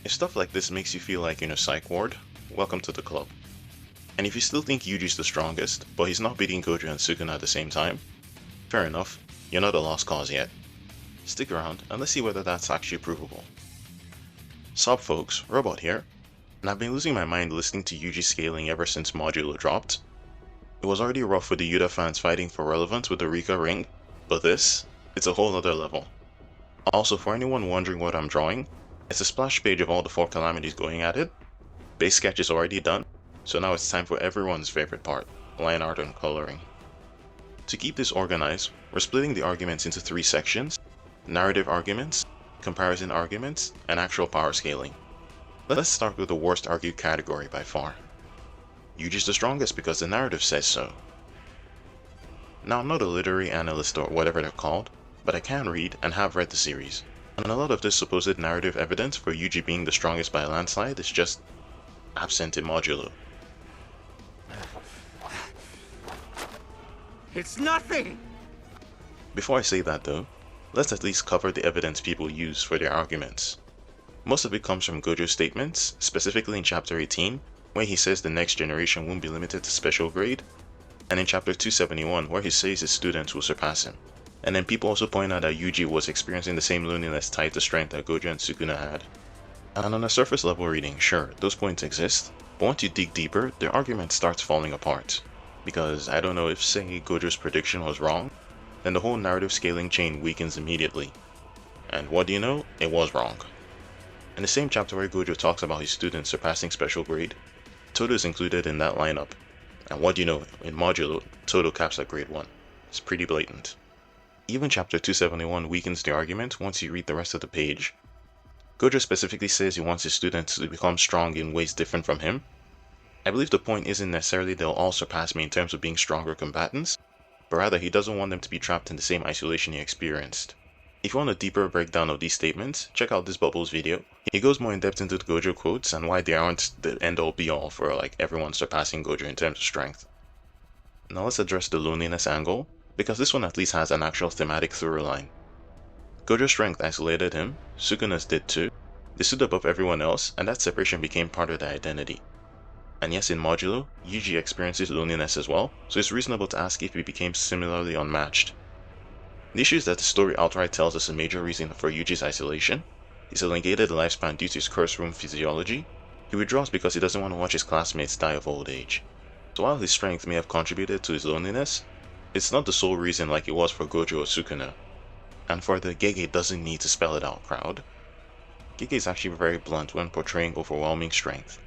If stuff like this makes you feel like you're in a psych ward, welcome to the club. And if you still think Yuji's the strongest, but he's not beating Gojo and Sukuna at the same time, fair enough, you're not a lost cause yet. Stick around and let's see whether that's actually provable. Sup folks, Robot here, and I've been losing my mind listening to Yuji scaling ever since Modulo dropped. It was already rough with the Yuta fans fighting for relevance with the Rika ring, but this, it's a whole other level. Also, for anyone wondering what I'm drawing, it's a splash page of all the 4 calamities going at it. Base sketch is already done, so now it's time for everyone's favorite part, line art and coloring. To keep this organized, we're splitting the arguments into 3 sections: narrative arguments, comparison arguments, and actual power scaling. Let's start with the worst argued category by far. Yuji's the strongest because the narrative says so. Now, I'm not a literary analyst or whatever they're called, but I can read and have read the series, and a lot of this supposed narrative evidence for Yuji being the strongest by a landslide is just absent in Modulo. It's nothing! Before I say that though, let's at least cover the evidence people use for their arguments. Most of it comes from Gojo's statements, specifically in chapter 18, where he says the next generation won't be limited to special grade, and in chapter 271 where he says his students will surpass him. And then people also point out that Yuji was experiencing the same loneliness tied to strength that Gojo and Sukuna had. And on a surface level reading, sure, those points exist, but once you dig deeper, their argument starts falling apart. Because, I don't know, if say Gojo's prediction was wrong, then the whole narrative scaling chain weakens immediately. And what do you know? It was wrong. In the same chapter where Gojo talks about his students surpassing special grade, Todo is included in that lineup. And what do you know? In Modulo, Todo caps at grade 1. It's pretty blatant. Even chapter 271 weakens the argument once you read the rest of the page. Gojo specifically says he wants his students to become strong in ways different from him. I believe the point isn't necessarily they'll all surpass me in terms of being stronger combatants, but rather he doesn't want them to be trapped in the same isolation he experienced. If you want a deeper breakdown of these statements, check out this Bubbles video. He goes more in depth into the Gojo quotes and why they aren't the end-all be-all for like everyone surpassing Gojo in terms of strength. Now let's address the loneliness angle, because this one at least has an actual thematic through line. Gojo's strength isolated him, Sukuna's did too. They stood above everyone else, and that separation became part of their identity. And yes, in Modulo, Yuji experiences loneliness as well, so it's reasonable to ask if he became similarly unmatched. The issue is that the story outright tells us a major reason for Yuji's isolation. His elongated lifespan due to his curse room physiology. He withdraws because he doesn't want to watch his classmates die of old age. So while his strength may have contributed to his loneliness, it's not the sole reason like it was for Gojo or Sukuna. And for the Gege doesn't need to spell it out crowd, Gege is actually very blunt when portraying overwhelming strength.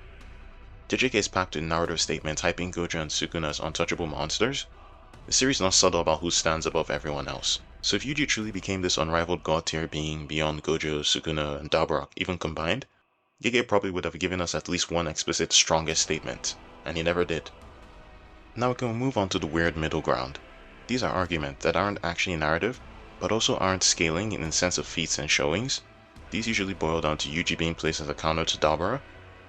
JJK is packed with narrative statements hyping Gojo and Sukuna as untouchable monsters. The series is not subtle about who stands above everyone else. So if Yuji truly became this unrivaled god tier being beyond Gojo, Sukuna, and Dabura even combined, Gege probably would have given us at least one explicit strongest statement, and he never did. Now we can move on to the weird middle ground. These are arguments that aren't actually narrative, but also aren't scaling in the sense of feats and showings. These usually boil down to Yuji being placed as a counter to Dabura,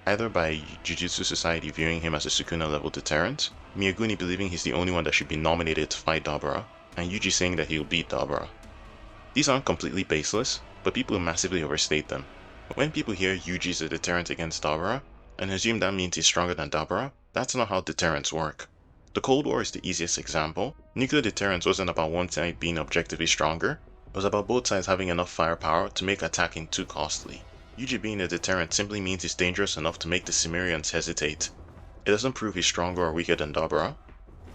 either by Jujutsu Society viewing him as a Sukuna level deterrent, Miyaguni believing he's the only one that should be nominated to fight Dabura, and Yuji saying that he'll beat Dabura. These aren't completely baseless, but people massively overstate them. When people hear Yuji's a deterrent against Dabura, and assume that means he's stronger than Dabura, that's not how deterrents work. The Cold War is the easiest example. Nuclear deterrence wasn't about one side being objectively stronger, it was about both sides having enough firepower to make attacking too costly. Yuji being a deterrent simply means he's dangerous enough to make the Cimmerians hesitate. It doesn't prove he's stronger or weaker than Dabura.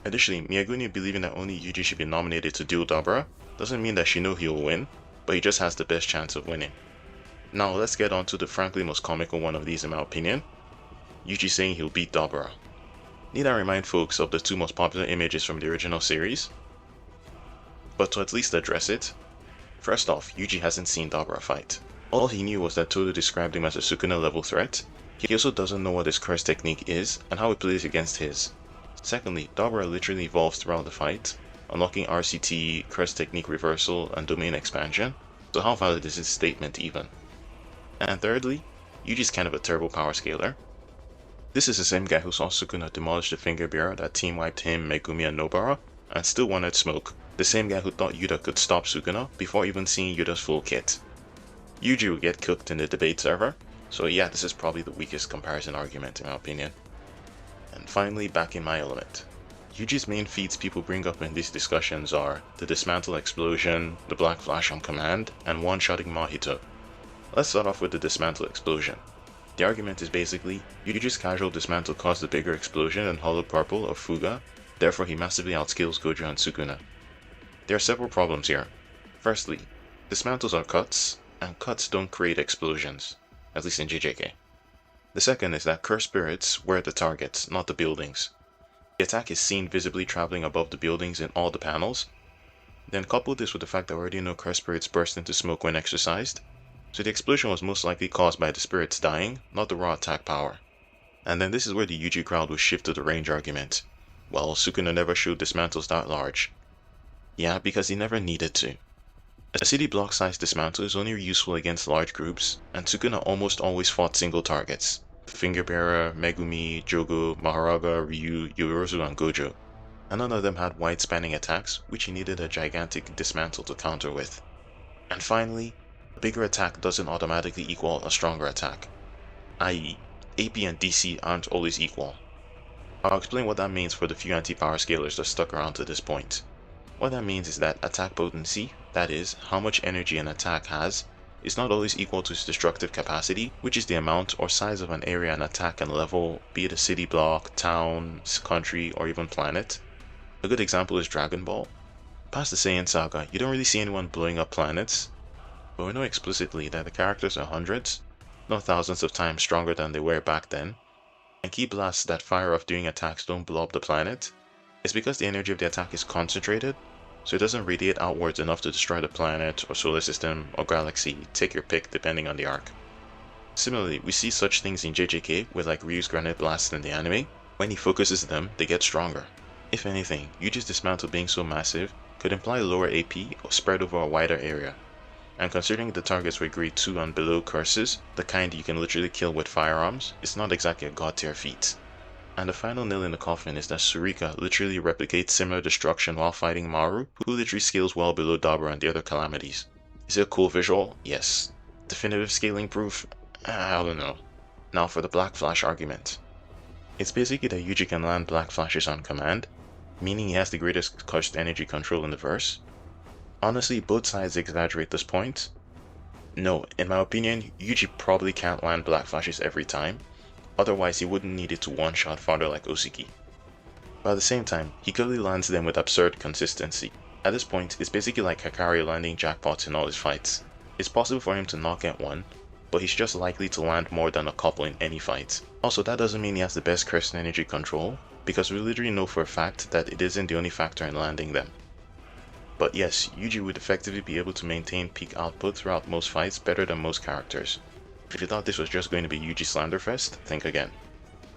Additionally, Miyaguni believing that only Yuji should be nominated to duel Dabura doesn't mean that she knows he'll win, but he just has the best chance of winning. Now let's get on to the frankly most comical one of these in my opinion, Yuji saying he'll beat Dabura. Need I remind folks of the 2 most popular images from the original series? But to at least address it, first off, Yuji hasn't seen Dabura fight. All he knew was that Todo described him as a Sukuna level threat. He also doesn't know what his curse technique is and how it plays against his. Secondly, Dabura literally evolves throughout the fight, unlocking RCT, curse technique reversal, and domain expansion, so how valid is his statement even? And thirdly, Yuji's kind of a turbo power scaler. This is the same guy who saw Sukuna demolish the finger bearer that team wiped him, Megumi, and Nobara, and still wanted smoke. The same guy who thought Yuta could stop Sukuna before even seeing Yuta's full kit. Yuji will get cooked in the debate server, So yeah, this is probably the weakest comparison argument in my opinion. And finally, back in my element. Yuji's main feats people bring up in these discussions are the dismantle explosion, the black flash on command, and one-shotting Mahito. Let's start off with the dismantle explosion. The argument is basically, Yuji's casual dismantle caused a bigger explosion than Hollow Purple or Fuga, therefore he massively outskills Gojo and Sukuna. There are several problems here. Firstly, dismantles are cuts, and cuts don't create explosions, at least in JJK. The second is that cursed spirits were the targets, not the buildings. The attack is seen visibly traveling above the buildings in all the panels. Then couple this with the fact that we already know cursed spirits burst into smoke when exercised, so the explosion was most likely caused by the spirits dying, not the raw attack power. And then this is where the Yuji crowd will shift to the range argument. Well, Sukuna never showed dismantles that large. Yeah, because he never needed to. A city block size dismantle is only useful against large groups, and Sukuna almost always fought single targets. Fingerbearer, Megumi, Jogo, Maharaga, Ryu, Yorozu, and Gojo, and none of them had wide-spanning attacks, which he needed a gigantic dismantle to counter with. And finally, a bigger attack doesn't automatically equal a stronger attack, i.e., AP and DC aren't always equal. I'll explain what that means for the few anti-power scalers that stuck around to this point. What that means is that attack potency, that is, how much energy an attack has, is not always equal to its destructive capacity, which is the amount or size of an area an attack can level, be it a city block, town, country, or even planet. A good example is Dragon Ball. Past the Saiyan saga, you don't really see anyone blowing up planets, but we know explicitly that the characters are hundreds, not thousands of times stronger than they were back then, and key blasts that fire off during attacks don't blow up the planet. It's because the energy of the attack is concentrated, so it doesn't radiate outwards enough to destroy the planet, or solar system, or galaxy, take your pick depending on the arc. Similarly, we see such things in JJK with like Ryu's granite blasts in the anime. When he focuses them, they get stronger. If anything, Yuji's dismantle being so massive could imply lower AP or spread over a wider area. And considering the targets were grade 2 and below curses, the kind you can literally kill with firearms, it's not exactly a god tier feat. And the final nail in the coffin is that Surika literally replicates similar destruction while fighting Maru, who literally scales well below Dabura and the other calamities. Is it a cool visual? Yes. Definitive scaling proof? I don't know. Now for the Black Flash argument. It's basically that Yuji can land Black Flashes on command, meaning he has the greatest cursed energy control in the verse. Honestly, both sides exaggerate this point. No, in my opinion, Yuji probably can't land Black Flashes every time, otherwise he wouldn't need it to one-shot fodder like Osiki. But at the same time, he clearly lands them with absurd consistency. At this point, it's basically like Hakari landing jackpots in all his fights. It's possible for him to not get one, but he's just likely to land more than a couple in any fight. Also, that doesn't mean he has the best cursed energy control, because we literally know for a fact that it isn't the only factor in landing them. But yes, Yuji would effectively be able to maintain peak output throughout most fights better than most characters. If you thought this was just going to be Yuji Slanderfest, think again.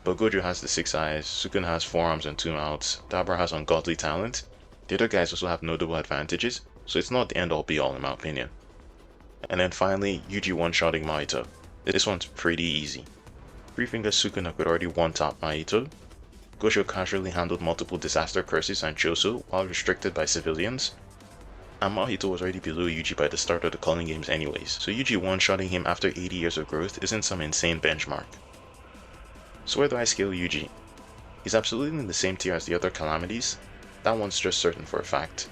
But Gojo has the 6 eyes, Sukuna has 4 arms and 2 mouths, Dabura has ungodly talent, the other guys also have notable advantages, so it's not the end all be all in my opinion. And then finally, Yuji one-shotting Mahito. This one's pretty easy. 3-finger Sukuna could already one-tap Mahito. Gojo casually handled multiple disaster curses and Choso while restricted by civilians. And Mahito was already below Yuji by the start of the Culling Games anyways, so Yuji one-shotting him after 80 years of growth isn't some insane benchmark. So where do I scale Yuji? He's absolutely in the same tier as the other calamities, that one's just certain for a fact.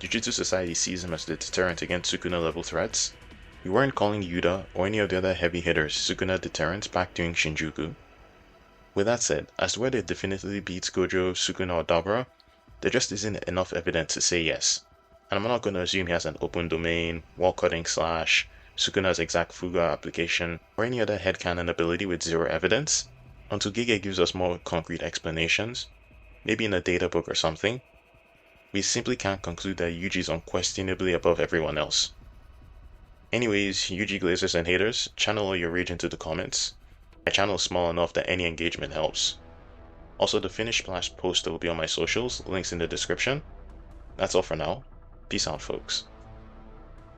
Jujutsu Society sees him as the deterrent against Sukuna level threats. We weren't calling Yuda or any of the other heavy hitters Sukuna deterrents back during Shinjuku. With that said, as to whether it definitively beats Gojo, Sukuna or Dabura, there just isn't enough evidence to say yes. And I'm not going to assume he has an open domain, wall-cutting slash, Sukuna's exact Fuga application, or any other headcanon ability with zero evidence, until Gege gives us more concrete explanations, maybe in a data book or something. We simply can't conclude that Yuji is unquestionably above everyone else. Anyways, Yuji Glazers and haters, channel all your rage into the comments. My channel is small enough that any engagement helps. Also, the finished splash poster will be on my socials, links in the description. That's all for now. Peace out, folks.